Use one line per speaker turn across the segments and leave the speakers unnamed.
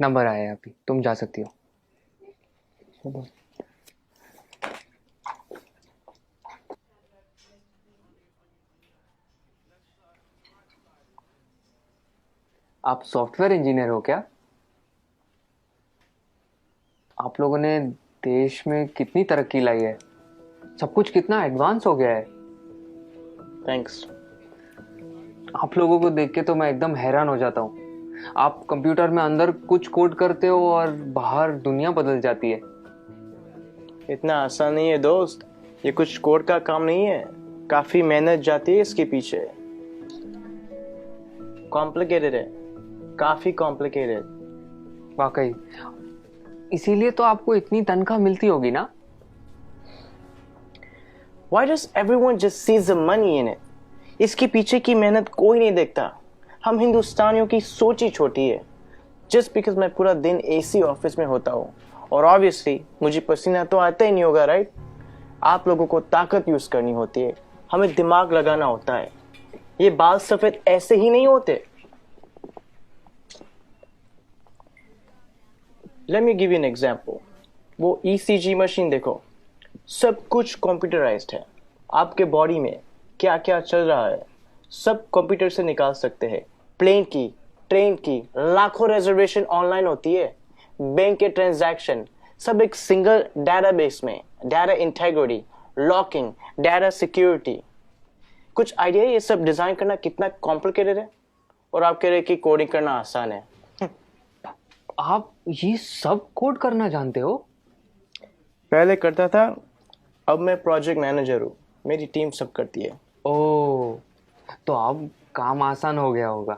Number आया है अभी, तुम जा सकती हो। आप सॉफ्टवेयर इंजीनियर हो क्या? आप लोगों ने देश में कितनी तरक्की लाई है, सब कुछ कितना एडवांस हो गया है।
थैंक्स।
आप लोगों को देख के तो मैं एकदम हैरान हो जाता हूँ। आप कंप्यूटर में अंदर कुछ कोड करते हो और बाहर दुनिया बदल जाती है।
इतना आसान नहीं है दोस्त, ये कुछ कोड का काम नहीं है, काफी मेहनत जाती है इसके पीछे। कॉम्प्लिकेटेड है, काफी कॉम्प्लिकेटेड।
वाकई, इसीलिए तो आपको इतनी तनख्वाह मिलती होगी ना।
Why does everyone just sees the money in it? इसके पीछे की मेहनत कोई नहीं देखता। हम हिंदुस्तानियों की सोच ही छोटी है। जस्ट बिकॉज मैं पूरा दिन एसी ऑफिस में होता हूँ और ऑब्वियसली मुझे पसीना तो आता ही नहीं होगा, राइट? आप लोगों को ताकत यूज करनी होती है, हमें दिमाग लगाना होता है। ये बाल सफेद ऐसे ही नहीं होते। Let me give you an example. वो ईसीजी मशीन देखो, सब कुछ कंप्यूटराइज्ड है। आपके बॉडी में क्या क्या चल रहा है सब कंप्यूटर से निकाल सकते हैं। प्लेन की, ट्रेन की, लाखों रिजर्वेशन ऑनलाइन होती है। बैंक के ट्रांजैक्शन सब एक सिंगल डेटाबेस में। Data integrity, locking, data security. कुछ आइडिया ये सब डिजाइन करना कितना कॉम्प्लिकेटेड है? और आप कह रहे कि कोडिंग करना आसान है।
आप ये सब कोड करना जानते हो?
पहले करता था, अब मैं प्रोजेक्ट मैनेजर हूँ, मेरी टीम सब करती है।
ओह, तो अब काम आसान हो गया होगा।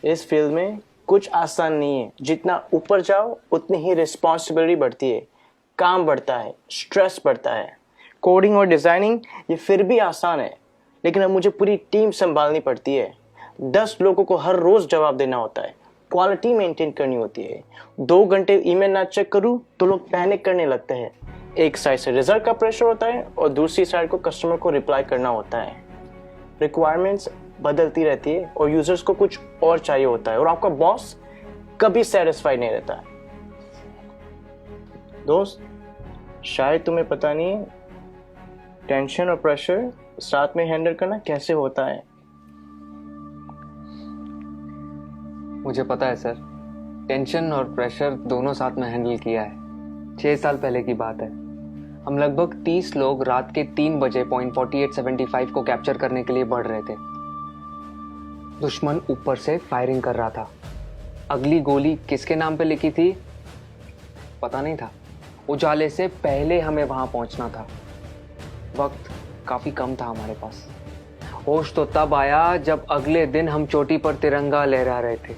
इस फील्ड में कुछ आसान नहीं है, जितना ऊपर जाओ उतनी ही रिस्पॉन्सिबिलिटी बढ़ती है, काम बढ़ता है, स्ट्रेस बढ़ता है। कोडिंग और डिजाइनिंग ये फिर भी आसान है, लेकिन अब मुझे पूरी टीम संभालनी पड़ती है। 10 लोगों को हर रोज जवाब देना होता है, क्वालिटी मेंटेन करनी होती है। 2 घंटे ईमेल ना चेक करूं तो लोग पैनिक करने लगते हैं। एक साइड से रिजल्ट का प्रेशर होता है और दूसरी साइड को कस्टमर को रिप्लाई करना होता है। रिक्वायरमेंट्स बदलती रहती है और यूजर्स को कुछ और चाहिए होता है, और आपका बॉस कभी सेटिस्फाइड नहीं रहता है। दोस्त, शायद तुम्हें पता नहीं है टेंशन और प्रेशर साथ में हैंडल करना कैसे होता है।
मुझे पता है सर, टेंशन और प्रेशर दोनों साथ में हैंडल किया है। 6 साल पहले की बात है। हम लगभग 30 लोग रात के 3 बजे पॉइंट 4875 को कैप्चर करने के लिए बढ़ रहे थे। दुश्मन ऊपर से फायरिंग कर रहा था। अगली गोली किसके नाम पे लिखी थी पता नहीं था। उजाले से पहले हमें वहां पहुंचना था। वक्त काफी कम था हमारे पास। होश तो तब आया जब अगले दिन हम चोटी पर तिरंगा लहरा रहे थे,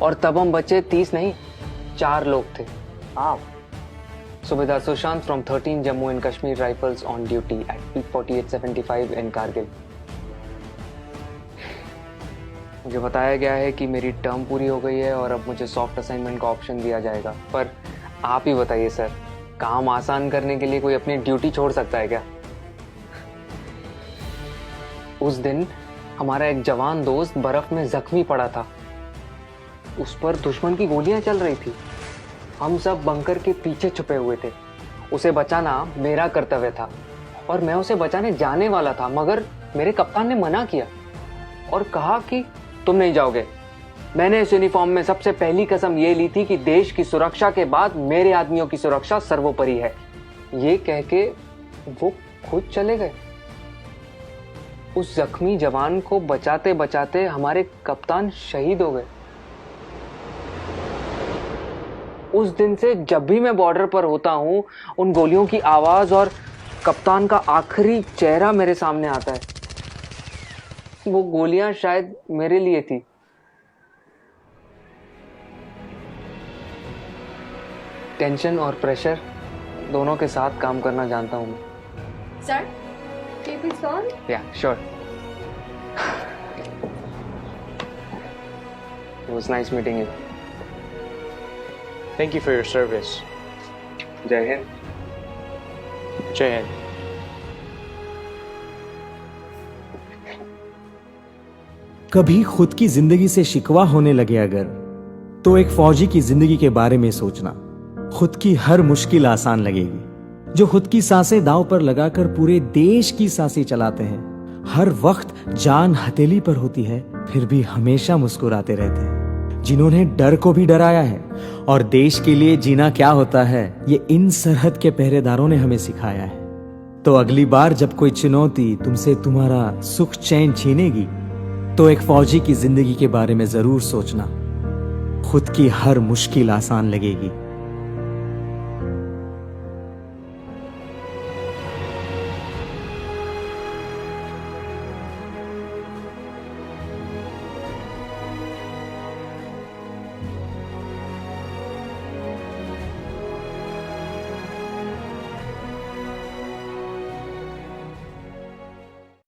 और तब हम बचे 30 नहीं, 4 लोग थे।
आप
Subedar Sushant from 13 Jammu and Kashmir Rifles on duty at peak 4875 in Kargil. मुझे बताया गया है कि मेरी टर्म पूरी हो गई है और अब मुझे सॉफ्ट असाइनमेंट का ऑप्शन दिया जाएगा। पर आप ही बताइए सर, काम आसान करने के लिए कोई अपनी ड्यूटी छोड़ सकता है क्या? उस दिन हमारा एक जवान दोस्त बर्फ में जख्मी पड़ा था। उस पर दुश्मन की गोलियां चल रही थी। हम सब बंकर के पीछे छुपे हुए थे। उसे बचाना मेरा कर्तव्य था और मैं उसे बचाने जाने वाला था, मगर मेरे कप्तान ने मना किया और कहा कि तुम नहीं जाओगे। मैंने इस यूनिफॉर्म में सबसे पहली कसम ये ली थी कि देश की सुरक्षा के बाद मेरे आदमियों की सुरक्षा सर्वोपरि है। ये कह के वो खुद चले गए। उस जख्मी जवान को बचाते बचाते हमारे कप्तान शहीद हो गए। उस दिन से जब भी मैं बॉर्डर पर होता हूं, उन गोलियों की आवाज और कप्तान का आखिरी चेहरा मेरे सामने आता है। वो गोलियां शायद मेरे लिए थी। टेंशन और प्रेशर दोनों के साथ काम करना जानता हूं मैं।
Sir, can you please go on?
Yeah, sure. It was nice meeting you.
Thank you for your service.
जय हिंद।
जय हिंद।
कभी खुद की जिंदगी से शिकवा होने लगे अगर, तो एक फौजी की जिंदगी के बारे में सोचना। खुद की हर मुश्किल आसान लगेगी। जो खुद की सांसें दांव पर लगाकर पूरे देश की सांसें चलाते हैं, हर वक्त जान हथेली पर होती है फिर भी हमेशा मुस्कुराते रहते हैं। जिन्होंने डर को भी डराया है और देश के लिए जीना क्या होता है, ये इन सरहद के पहरेदारों ने हमें सिखाया है। तो अगली बार जब कोई चुनौती तुमसे तुम्हारा सुख चैन छीनेगी, तो एक फौजी की जिंदगी के बारे में जरूर सोचना। खुद की हर मुश्किल आसान लगेगी।